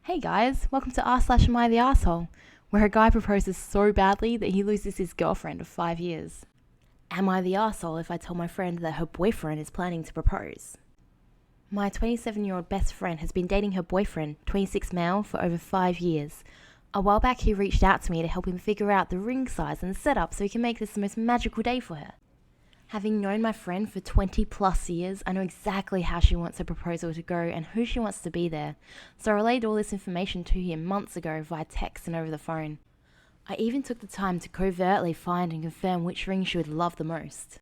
Hey guys, welcome to r/Am I the Arsehole, where a guy proposes so badly that he loses his girlfriend of 5 years. Am I the arsehole if I tell my friend that her boyfriend is planning to propose? My 27-year-old best friend has been dating her boyfriend, 26 male, for over 5 years. A while back he reached out to me to help him figure out the ring size and the setup so he can make this the most magical day for her. Having known my friend for 20 plus years, I know exactly how she wants her proposal to go and who she wants to be there, so I relayed all this information to him months ago via text and over the phone. I even took the time to covertly find and confirm which ring she would love the most.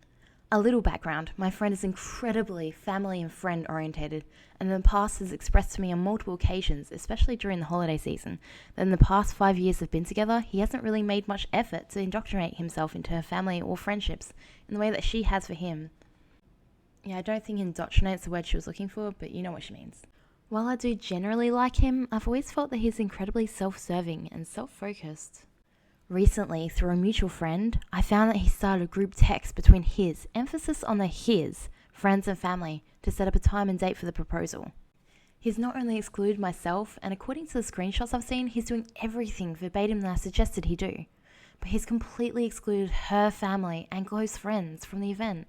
A little background, my friend is incredibly family and friend orientated, and in the past has expressed to me on multiple occasions, especially during the holiday season, that in the past 5 years they've been together, he hasn't really made much effort to indoctrinate himself into her family or friendships in the way that she has for him. Yeah, I don't think indoctrinate's the word she was looking for, but you know what she means. While I do generally like him, I've always felt that he's incredibly self-serving and self-focused. Recently, through a mutual friend, I found that he started a group text between his, emphasis on the his, friends and family to set up a time and date for the proposal. He's not only excluded myself, and according to the screenshots I've seen, he's doing everything verbatim that I suggested he do, but he's completely excluded her family and close friends from the event.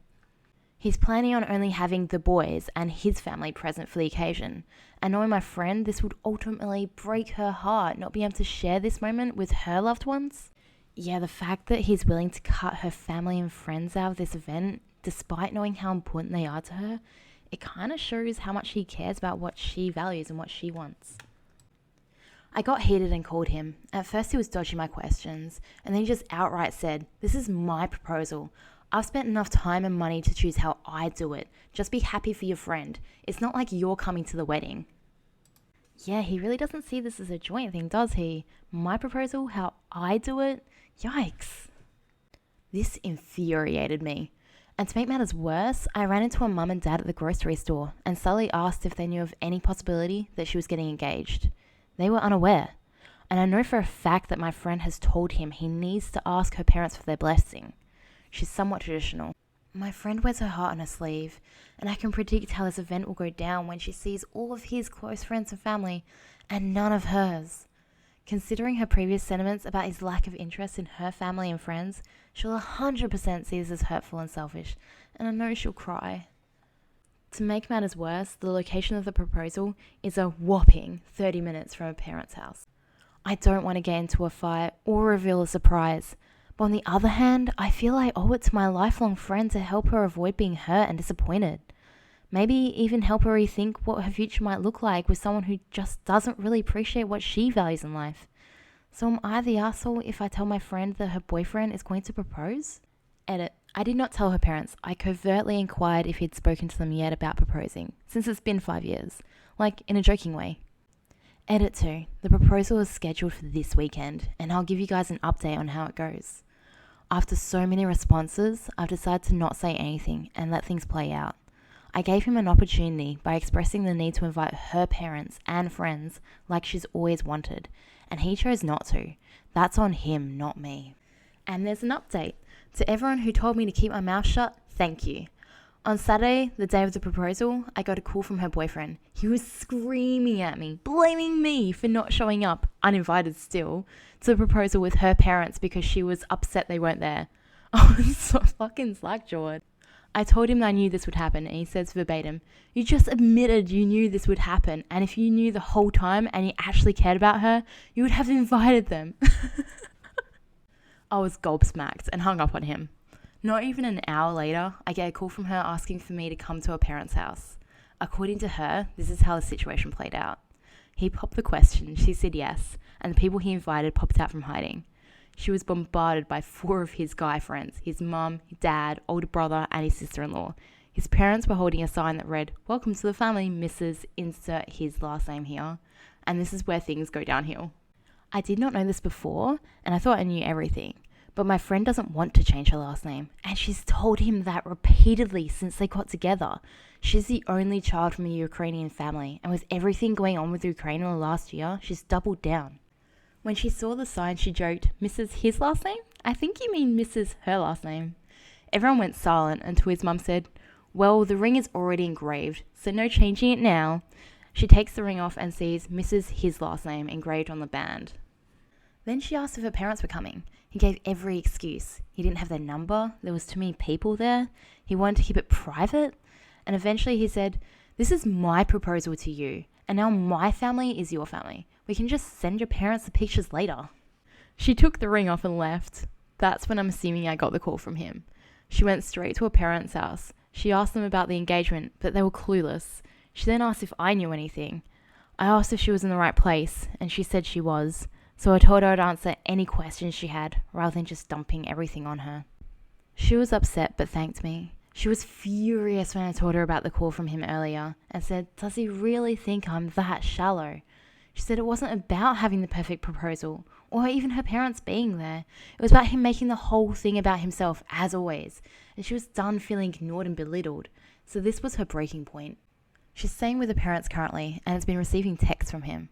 He's planning on only having the boys and his family present for the occasion, and knowing my friend, this would ultimately break her heart not being able to share this moment with her loved ones. Yeah, the fact that he's willing to cut her family and friends out of this event, despite knowing how important they are to her, it kind of shows how much he cares about what she values and what she wants. I got heated and called him. At first he was dodging my questions, and then he just outright said, "This is my proposal. I've spent enough time and money to choose how I do it. Just be happy for your friend. It's not like you're coming to the wedding." Yeah, he really doesn't see this as a joint thing, does he? My proposal, how I do it? Yikes. This infuriated me. And to make matters worse, I ran into a mum and dad at the grocery store and subtly asked if they knew of any possibility that she was getting engaged. They were unaware. And I know for a fact that my friend has told him he needs to ask her parents for their blessing. She's somewhat traditional. My friend wears her heart on her sleeve, and I can predict how this event will go down when she sees all of his close friends and family, and none of hers. Considering her previous sentiments about his lack of interest in her family and friends, she'll 100% see this as hurtful and selfish, and I know she'll cry. To make matters worse, the location of the proposal is a whopping 30 minutes from her parents' house. I don't want to get into a fight or reveal a surprise, but on the other hand, I feel I owe it to my lifelong friend to help her avoid being hurt and disappointed. Maybe even help her rethink what her future might look like with someone who just doesn't really appreciate what she values in life. So am I the asshole if I tell my friend that her boyfriend is going to propose? Edit. I did not tell her parents. I covertly inquired if he'd spoken to them yet about proposing, since it's been 5 years. Like, in a joking way. Edit 2. The proposal is scheduled for this weekend, and I'll give you guys an update on how it goes. After so many responses, I've decided to not say anything and let things play out. I gave him an opportunity by expressing the need to invite her parents and friends like she's always wanted, and he chose not to. That's on him, not me. And there's an update. To everyone who told me to keep my mouth shut, thank you. On Saturday, the day of the proposal, I got a call from her boyfriend. He was screaming at me, blaming me for not showing up, uninvited still, to the proposal with her parents because she was upset they weren't there. I was so fucking slack-jawed. I told him that I knew this would happen, and he says verbatim, "You just admitted you knew this would happen, and if you knew the whole time and you actually cared about her, you would have invited them." I was gobsmacked and hung up on him. Not even an hour later, I get a call from her asking for me to come to her parents' house. According to her, this is how the situation played out. He popped the question, she said yes, and the people he invited popped out from hiding. She was bombarded by 4 of his guy friends, his mum, dad, older brother, and his sister-in-law. His parents were holding a sign that read, "Welcome to the family, Mrs. Insert his last name here." And this is where things go downhill. I did not know this before, and I thought I knew everything. But my friend doesn't want to change her last name, and she's told him that repeatedly since they got together. She's the only child from a Ukrainian family, and with everything going on with Ukraine in the last year, she's doubled down. When she saw the sign, she joked, "Mrs. his last name? I think you mean Mrs. her last name." Everyone went silent until his mum said, "Well, the ring is already engraved, so no changing it now." She takes the ring off and sees Mrs. his last name engraved on the band. Then she asked if her parents were coming. He gave every excuse. He didn't have their number, there was too many people there, he wanted to keep it private, and eventually he said, "This is my proposal to you, and now my family is your family. We can just send your parents the pictures later." She took the ring off and left. That's when I'm assuming I got the call from him. She went straight to her parents' house. She asked them about the engagement, but they were clueless. She then asked if I knew anything. I asked if she was in the right place, and she said she was. So I told her I'd answer any questions she had, rather than just dumping everything on her. She was upset, but thanked me. She was furious when I told her about the call from him earlier, and said, "Does he really think I'm that shallow?" She said it wasn't about having the perfect proposal, or even her parents being there. It was about him making the whole thing about himself, as always, and she was done feeling ignored and belittled, so this was her breaking point. She's staying with her parents currently, and has been receiving texts from him.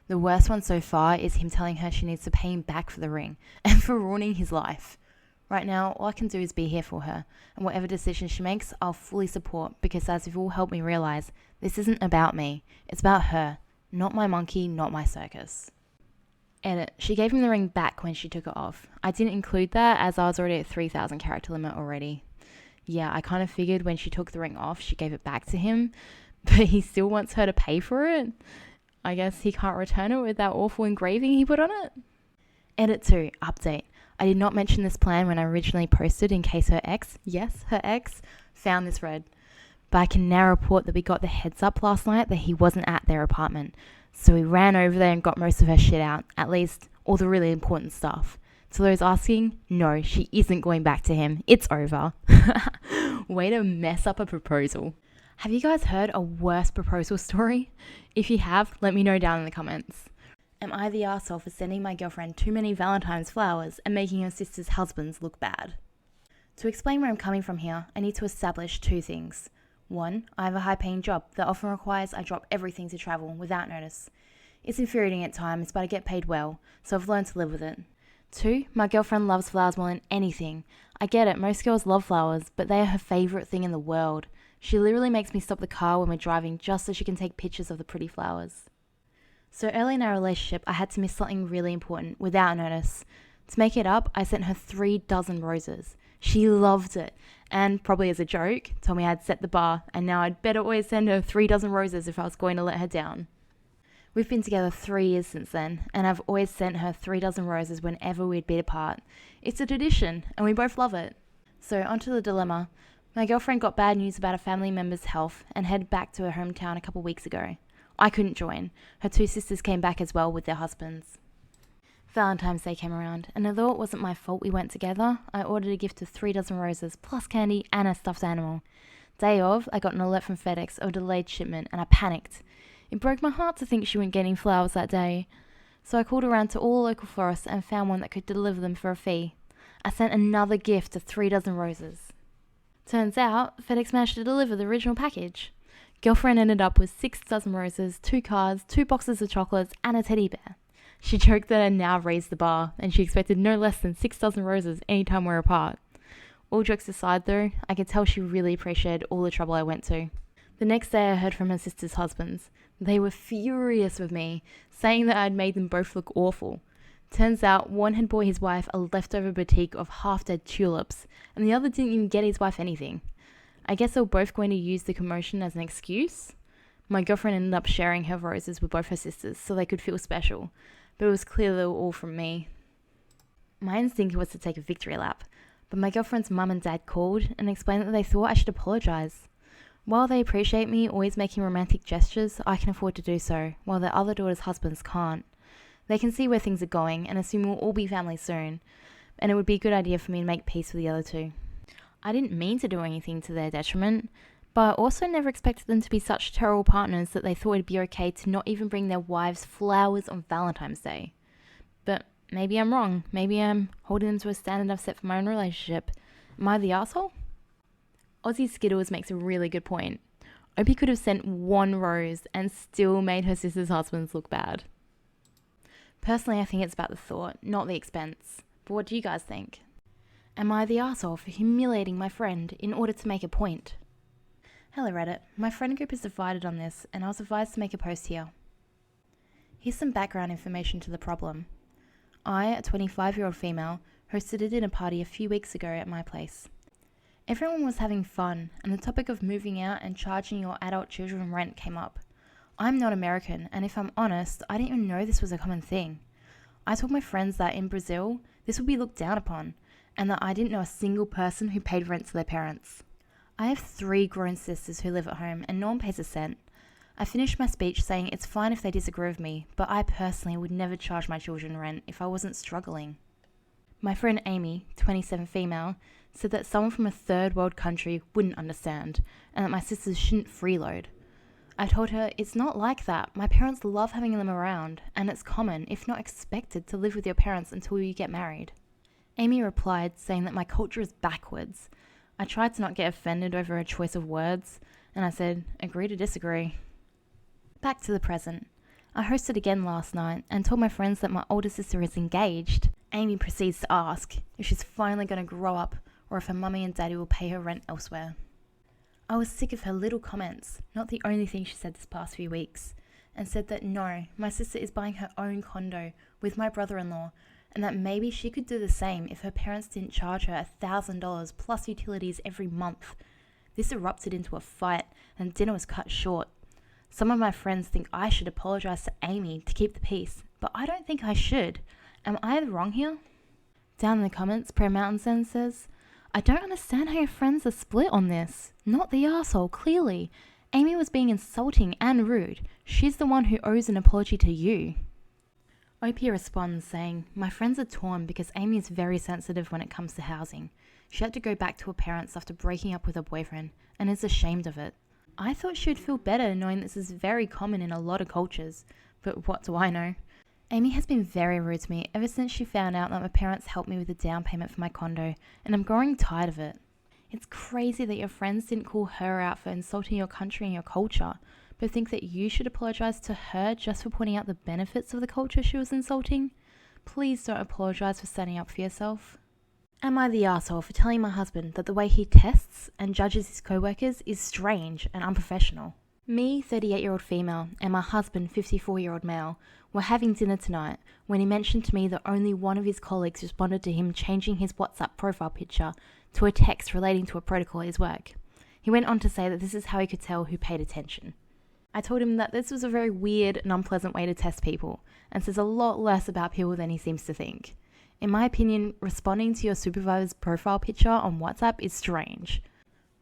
The worst one so far is him telling her she needs to pay him back for the ring, and for ruining his life. Right now, all I can do is be here for her, and whatever decision she makes, I'll fully support, because as you've all helped me realize, this isn't about me, it's about her, not my monkey, not my circus. Edit. She gave him the ring back when she took it off. I didn't include that as I was already at 3,000 character limit already. Yeah, I kind of figured when she took the ring off, she gave it back to him, but he still wants her to pay for it? I guess he can't return it with that awful engraving he put on it? Edit 2. Update. I did not mention this plan when I originally posted in case her ex, yes, her ex, found this read. But I can now report that we got the heads up last night that he wasn't at their apartment. So we ran over there and got most of her shit out, at least all the really important stuff. To those asking, no, she isn't going back to him. It's over. Way to mess up a proposal. Have you guys heard a worse proposal story? If you have, let me know down in the comments. Am I the arsehole for sending my girlfriend too many Valentines flowers and making her sister's husbands look bad? To explain where I'm coming from here, I need to establish two things. 1, I have a high-paying job that often requires I drop everything to travel without notice. It's infuriating at times, but I get paid well, so I've learned to live with it. 2, my girlfriend loves flowers more than anything. I get it, most girls love flowers, but they are her favourite thing in the world. She literally makes me stop the car when we're driving just so she can take pictures of the pretty flowers. So early in our relationship, I had to miss something really important without notice. To make it up, I sent her 3 dozen roses. She loved it, and probably as a joke, told me I'd set the bar, and now I'd better always send her 3 dozen roses if I was going to let her down. We've been together 3 years since then, and I've always sent her 3 dozen roses whenever we'd be apart. It's a tradition, and we both love it. So onto the dilemma. My girlfriend got bad news about a family member's health and headed back to her hometown a couple weeks ago. I couldn't join. Her 2 sisters came back as well with their husbands. Valentine's Day came around, and although it wasn't my fault we went together, I ordered a gift of 3 dozen roses, plus candy and a stuffed animal. Day of, I got an alert from FedEx of a delayed shipment, and I panicked. It broke my heart to think she wouldn't get any flowers that day. So I called around to all the local florists and found one that could deliver them for a fee. I sent another gift of 3 dozen roses. Turns out, FedEx managed to deliver the original package. Girlfriend ended up with 6 dozen roses, 2 cards, 2 boxes of chocolates, and a teddy bear. She joked that I now raised the bar, and she expected no less than 6 dozen roses anytime we're apart. All jokes aside though, I could tell she really appreciated all the trouble I went to. The next day I heard from her sister's husbands. They were furious with me, saying that I'd made them both look awful. Turns out one had bought his wife a leftover bouquet of half-dead tulips, and the other didn't even get his wife anything. I guess they were both going to use the commotion as an excuse. My girlfriend ended up sharing her roses with both her sisters so they could feel special, but it was clear they were all from me. My instinct was to take a victory lap, but my girlfriend's mum and dad called and explained that they thought I should apologise. While they appreciate me always making romantic gestures, I can afford to do so, while their other daughters' husbands can't. They can see where things are going and assume we'll all be family soon, and it would be a good idea for me to make peace with the other 2. I didn't mean to do anything to their detriment, but I also never expected them to be such terrible partners that they thought it'd be okay to not even bring their wives flowers on Valentine's Day. But maybe I'm wrong. Maybe I'm holding them to a standard I've set for my own relationship. Am I the arsehole? Aussie Skittles makes a really good point. Opie could have sent 1 rose and still made her sister's husbands look bad. Personally, I think it's about the thought, not the expense. But what do you guys think? Am I the arsehole for humiliating my friend in order to make a point? Hello Reddit, my friend group is divided on this and I was advised to make a post here. Here's some background information to the problem. I, a 25-year-old female, hosted a dinner party a few weeks ago at my place. Everyone was having fun and the topic of moving out and charging your adult children rent came up. I'm not American and if I'm honest, I didn't even know this was a common thing. I told my friends that in Brazil, this would be looked down upon and that I didn't know a single person who paid rent to their parents. I have 3 grown sisters who live at home and no one pays a cent. I finished my speech saying it's fine if they disagree with me, but I personally would never charge my children rent if I wasn't struggling. My friend Amy, 27 female, said that someone from a third world country wouldn't understand and that my sisters shouldn't freeload. I told her it's not like that. My parents love having them around and it's common, if not expected, to live with your parents until you get married. Amy replied saying that my culture is backwards. I tried to not get offended over her choice of words, and I said, agree to disagree. Back to the present. I hosted again last night and told my friends that my older sister is engaged. Amy proceeds to ask if she's finally going to grow up or if her mummy and daddy will pay her rent elsewhere. I was sick of her little comments, not the only thing she said this past few weeks, and said that no, my sister is buying her own condo with my brother-in-law and that maybe she could do the same if her parents didn't charge her $1,000 plus utilities every month. This erupted into a fight and dinner was cut short. Some of my friends think I should apologise to Amy to keep the peace, but I don't think I should. Am I wrong here? Down in the comments, Prayer Mountain Zen says, I don't understand how your friends are split on this. Not the arsehole, clearly. Amy was being insulting and rude. She's the one who owes an apology to you. OP responds saying, my friends are torn because Amy is very sensitive when it comes to housing. She had to go back to her parents after breaking up with her boyfriend and is ashamed of it. I thought she would feel better knowing this is very common in a lot of cultures, but what do I know? Amy has been very rude to me ever since she found out that my parents helped me with the down payment for my condo, and I'm growing tired of it. It's crazy that your friends didn't call her out for insulting your country and your culture, but think that you should apologise to her just for pointing out the benefits of the culture she was insulting. Please don't apologise for standing up for yourself. Am I the arsehole for telling my husband that the way he tests and judges his co-workers is strange and unprofessional? Me, 38-year-old female, and my husband, 54-year-old male, were having dinner tonight when he mentioned to me that only one of his colleagues responded to him changing his WhatsApp profile picture to a text relating to a protocol at his work. He went on to say that this is how he could tell who paid attention. I told him that this was a very weird and unpleasant way to test people, and says a lot less about people than he seems to think. In my opinion, responding to your supervisor's profile picture on WhatsApp is strange.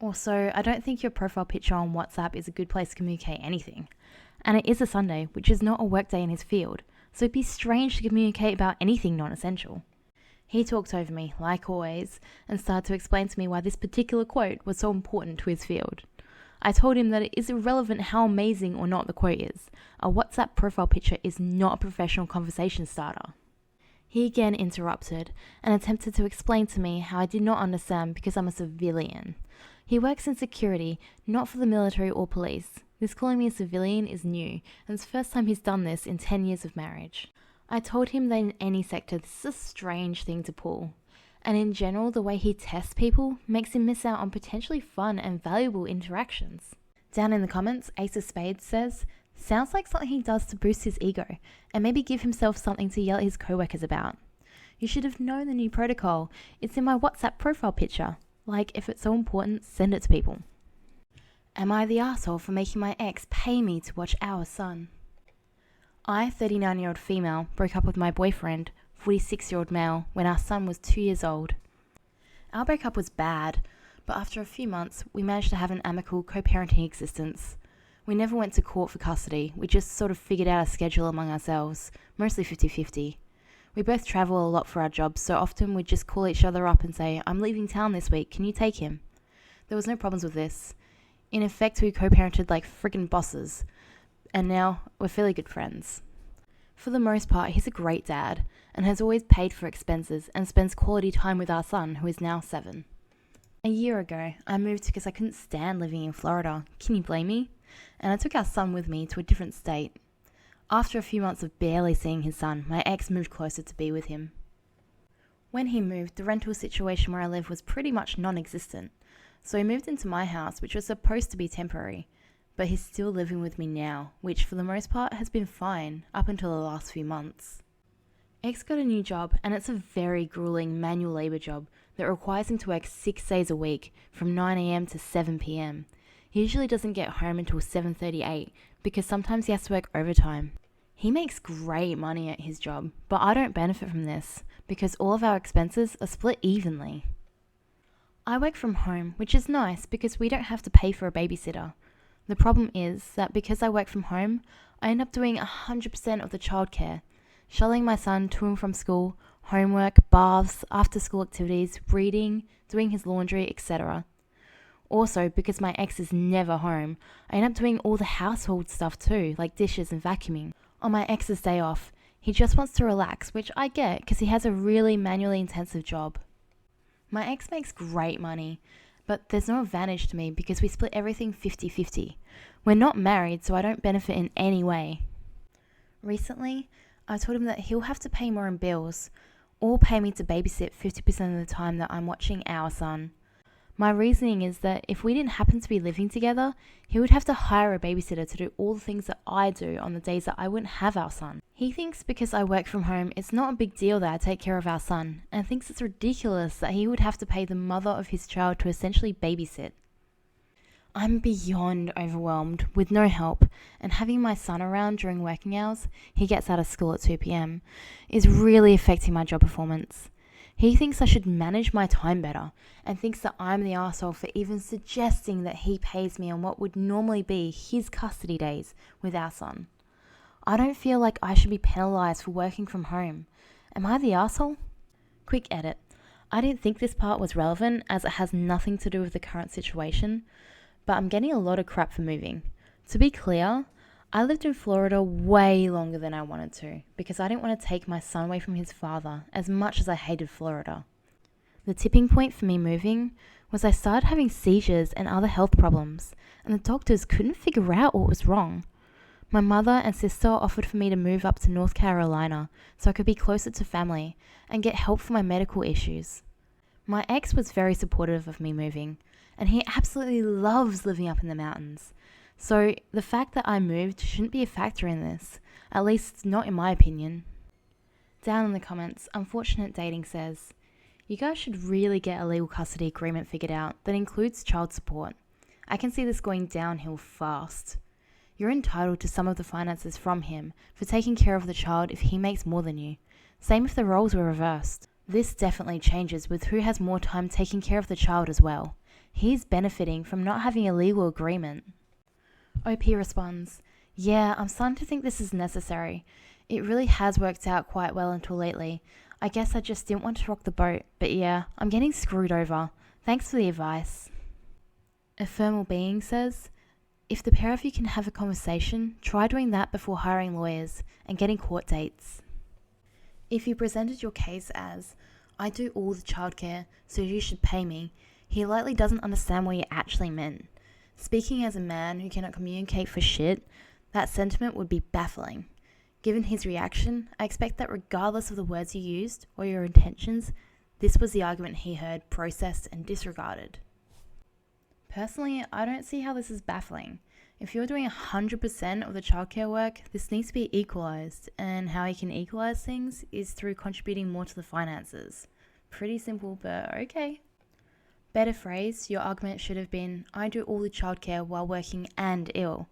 Also, I don't think your profile picture on WhatsApp is a good place to communicate anything. And it is a Sunday, which is not a workday in his field, so it'd be strange to communicate about anything non-essential. He talked over me, like always, and started to explain to me why this particular quote was so important to his field. I told him that it is irrelevant how amazing or not the quote is. A WhatsApp profile picture is not a professional conversation starter. He again interrupted and attempted to explain to me how I did not understand because I'm a civilian. He works in security, not for the military or police. This calling me a civilian is new, and it's the first time he's done this in 10 years of marriage. I told him that in any sector this is a strange thing to pull. And in general, the way he tests people makes him miss out on potentially fun and valuable interactions. Down in the comments, Ace of Spades says, sounds like something he does to boost his ego and maybe give himself something to yell at his co-workers about. You should have known the new protocol. It's in my WhatsApp profile picture. Like, if it's so important, send it to people. Am I the arsehole for making my ex pay me to watch our son? I, 39-year-old female, broke up with my boyfriend, 46-year-old male, when our son was 2 years old. Our breakup was bad, but after a few months, we managed to have an amicable co-parenting existence. We never went to court for custody, we just sort of figured out a schedule among ourselves, mostly 50-50. We both travel a lot for our jobs, so often we'd just call each other up and say, I'm leaving town this week, can you take him? There was no problems with this. In effect, we co-parented like friggin' bosses, and now we're fairly good friends. For the most part, he's a great dad, and has always paid for expenses and spends quality time with our son, who is now 7. A year ago, I moved because I couldn't stand living in Florida. Can you blame me? And I took our son with me to a different state. After a few months of barely seeing his son, my ex moved closer to be with him. When he moved, the rental situation where I lived was pretty much non-existent. So he moved into my house, which was supposed to be temporary, but he's still living with me now, which for the most part has been fine up until the last few months. X got a new job, and it's a very grueling manual labour job that requires him to work 6 days a week from 9 am to 7 pm. He usually doesn't get home until 7:38 because sometimes he has to work overtime. He makes great money at his job, but I don't benefit from this because all of our expenses are split evenly. I work from home, which is nice because we don't have to pay for a babysitter. The problem is that because I work from home, I end up doing 100% of the childcare, shuttling my son to and from school, homework, baths, after-school activities, reading, doing his laundry, etc. Also, because my ex is never home, I end up doing all the household stuff too, like dishes and vacuuming. On my ex's day off, he just wants to relax, which I get because he has a really manually intensive job. My ex makes great money, but there's no advantage to me because we split everything 50-50. We're not married, so I don't benefit in any way. Recently, I told him that he'll have to pay more in bills, or pay me to babysit 50% of the time that I'm watching our son. My reasoning is that if we didn't happen to be living together, he would have to hire a babysitter to do all the things that I do on the days that I wouldn't have our son. He thinks because I work from home, it's not a big deal that I take care of our son, and thinks it's ridiculous that he would have to pay the mother of his child to essentially babysit. I'm beyond overwhelmed with no help, and having my son around during working hours, he gets out of school at 2 p.m, is really affecting my job performance. He thinks I should manage my time better, and thinks that I'm the arsehole for even suggesting that he pays me on what would normally be his custody days with our son. I don't feel like I should be penalised for working from home. Am I the arsehole? Quick edit. I didn't think this part was relevant as it has nothing to do with the current situation, but I'm getting a lot of crap for moving. To be clear, I lived in Florida way longer than I wanted to because I didn't want to take my son away from his father as much as I hated Florida. The tipping point for me moving was I started having seizures and other health problems, and the doctors couldn't figure out what was wrong. My mother and sister offered for me to move up to North Carolina so I could be closer to family and get help for my medical issues. My ex was very supportive of me moving, and he absolutely loves living up in the mountains. So the fact that I moved shouldn't be a factor in this, at least not in my opinion. Down in the comments, Unfortunate Dating says, "You guys should really get a legal custody agreement figured out that includes child support. I can see this going downhill fast. You're entitled to some of the finances from him for taking care of the child if he makes more than you. Same if the roles were reversed. This definitely changes with who has more time taking care of the child as well. He's benefiting from not having a legal agreement." OP responds, "Yeah, I'm starting to think this is necessary. It really has worked out quite well until lately. I guess I just didn't want to rock the boat, but yeah, I'm getting screwed over. Thanks for the advice." Ephemeral Being says, "If the pair of you can have a conversation, try doing that before hiring lawyers and getting court dates. If you presented your case as, 'I do all the childcare, so you should pay me,' he likely doesn't understand what you actually meant. Speaking as a man who cannot communicate for shit, that sentiment would be baffling. Given his reaction, I expect that regardless of the words you used or your intentions, this was the argument he heard, processed, and disregarded." Personally, I don't see how this is baffling. If you're doing 100% of the childcare work, this needs to be equalised, and how you can equalise things is through contributing more to the finances. Pretty simple, but okay. Better phrase, your argument should have been, "I do all the childcare while working and ill.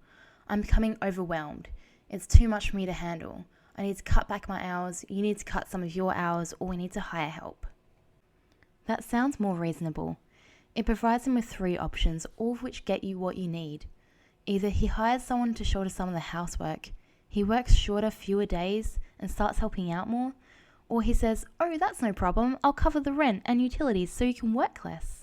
I'm becoming overwhelmed. It's too much for me to handle. I need to cut back my hours, you need to cut some of your hours, or we need to hire help." That sounds more reasonable. It provides him with 3 options, all of which get you what you need. Either he hires someone to shoulder some of the housework, he works shorter, fewer days, and starts helping out more, or he says, "Oh, that's no problem, I'll cover the rent and utilities so you can work less."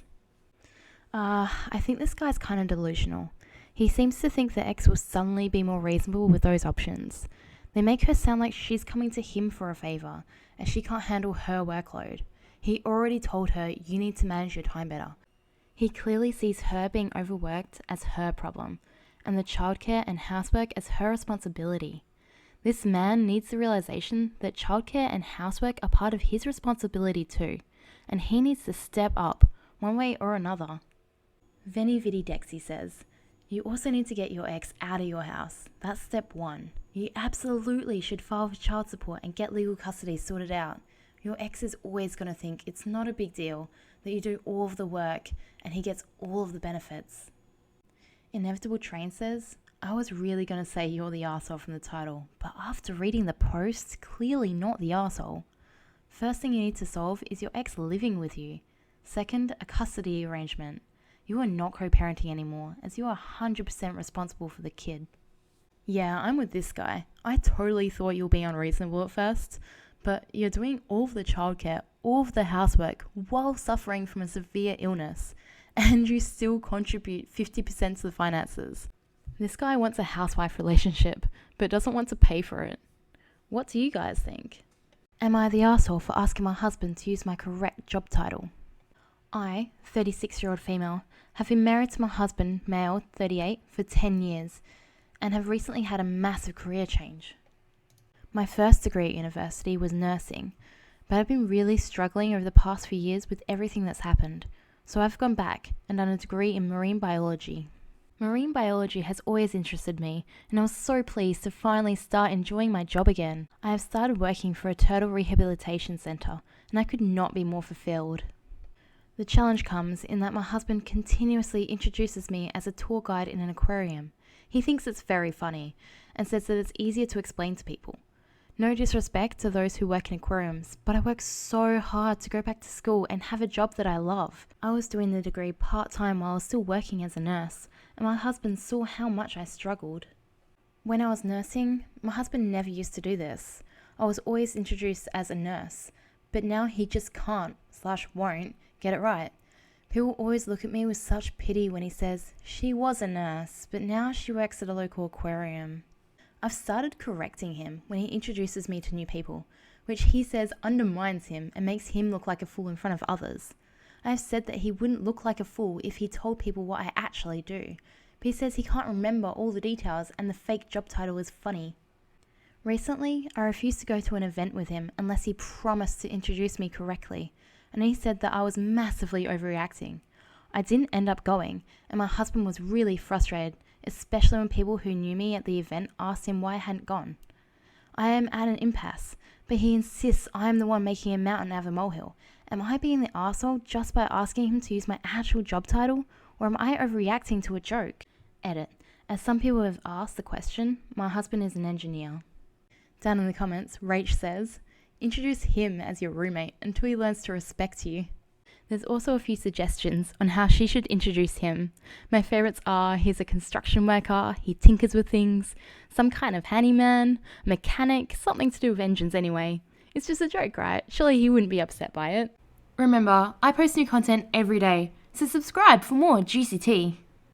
I think this guy's kind of delusional. He seems to think that X will suddenly be more reasonable with those options. They make her sound like she's coming to him for a favour, as she can't handle her workload. He already told her, "You need to manage your time better." He clearly sees her being overworked as her problem, and the childcare and housework as her responsibility. This man needs the realization that childcare and housework are part of his responsibility too, and he needs to step up, one way or another. Veni Vidi Dexy says, you also need to get your ex out of your house. That's step 1. You absolutely should file for child support and get legal custody sorted out. Your ex is always going to think it's not a big deal, that you do all of the work and he gets all of the benefits. Inevitable Train says, I was really going to say you're the arsehole from the title, but after reading the post, clearly not the arsehole. First thing you need to solve is your ex living with you. Second, a custody arrangement. You are not co-parenting anymore, as you are 100% responsible for the kid. Yeah, I'm with this guy. I totally thought you'll be unreasonable at first, but you're doing all of the childcare, all of the housework, while suffering from a severe illness, and you still contribute 50% to the finances. This guy wants a housewife relationship, but doesn't want to pay for it. What do you guys think? Am I the arsehole for asking my husband to use my correct job title? I, 36-year-old female, have been married to my husband, male, 38, for 10 years, and have recently had a massive career change. My first degree at university was nursing, but I've been really struggling over the past few years with everything that's happened, so I've gone back and done a degree in marine biology. Marine biology has always interested me, and I was so pleased to finally start enjoying my job again. I have started working for a turtle rehabilitation centre, and I could not be more fulfilled. The challenge comes in that my husband continuously introduces me as a tour guide in an aquarium. He thinks it's very funny, and says that it's easier to explain to people. No disrespect to those who work in aquariums, but I work so hard to go back to school and have a job that I love. I was doing the degree part-time while I was still working as a nurse, and my husband saw how much I struggled. When I was nursing, my husband never used to do this. I was always introduced as a nurse, but now he just can't/won't get it right. People always look at me with such pity when he says, she was a nurse, but now she works at a local aquarium. I've started correcting him when he introduces me to new people, which he says undermines him and makes him look like a fool in front of others. I have said that he wouldn't look like a fool if he told people what I actually do, but he says he can't remember all the details and the fake job title is funny. Recently, I refused to go to an event with him unless he promised to introduce me correctly, and he said that I was massively overreacting. I didn't end up going, and my husband was really frustrated, especially when people who knew me at the event asked him why I hadn't gone. I am at an impasse, but he insists I am the one making a mountain out of a molehill. Am I being the arsehole just by asking him to use my actual job title, or am I overreacting to a joke? Edit. As some people have asked the question, my husband is an engineer. Down in the comments, Rach says, introduce him as your roommate until he learns to respect you. There's also a few suggestions on how she should introduce him. My favourites are he's a construction worker, he tinkers with things, some kind of handyman, mechanic, something to do with engines anyway. It's just a joke, right? Surely he wouldn't be upset by it. Remember, I post new content every day, so subscribe for more juicy tea.